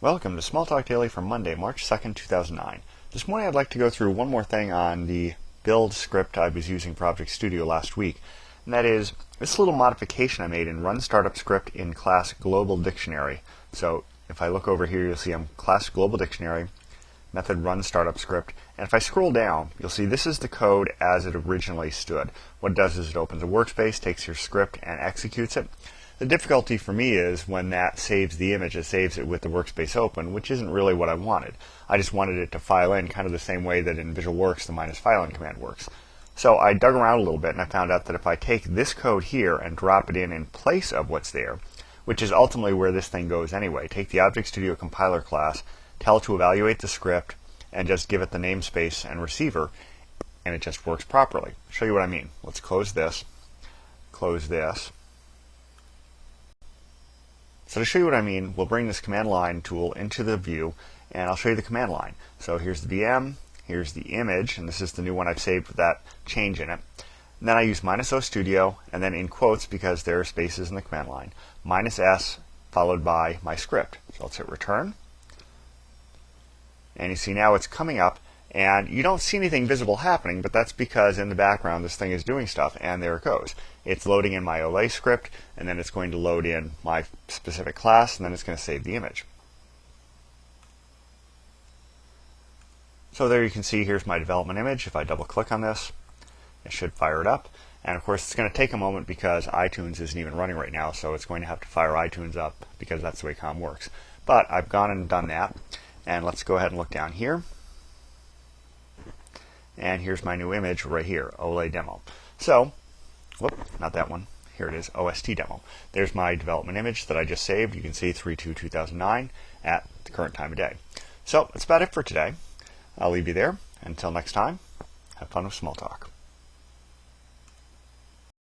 Welcome to Smalltalk Daily for Monday, March 2nd, 2009. This morning I'd like to go through one more thing on the build script I was using for ObjectStudio last week, and that is this little modification I made in run startup script in class global dictionary. So if I look over here, you'll see I'm class global dictionary, method run startup script, and if I scroll down, you'll see this is the code as it originally stood. What it does is it opens a workspace, takes your script, and executes it. The difficulty for me is when that saves the image, it saves it with the workspace open, which isn't really what I wanted. I just wanted it to file in kind of the same way that in VisualWorks the -fileIn command works. So I dug around a little bit and I found out that if I take this code here and drop it in place of what's there, which is ultimately where this thing goes anyway, take the ObjectStudio compiler class, tell it to evaluate the script, and just give it the namespace and receiver, and it just works properly. I'll show you what I mean. Let's close this. So to show you what I mean, we'll bring this command line tool into the view, and I'll show you the command line. So here's the VM, here's the image, and this is the new one I've saved with that change in it. And then I use -O studio, and then in quotes, because there are spaces in the command line, -S followed by my script. So let's hit return. And you see now it's coming up, and you don't see anything visible happening, but that's because in the background this thing is doing stuff, and there it goes. It's loading in my Olay script, and then it's going to load in my specific class, and then it's going to save the image. So there you can see here's my development image. If I double click on this, it should fire it up. And of course it's going to take a moment because iTunes isn't even running right now, so it's going to have to fire iTunes up because that's the way COM works. But I've gone and done that, and let's go ahead and look down here. And here's my new image right here, Olay demo. So, whoop, not that one. Here it is, OST demo. There's my development image that I just saved. You can see 3/2/2009 at the current time of day. So that's about it for today. I'll leave you there. Until next time, have fun with Smalltalk.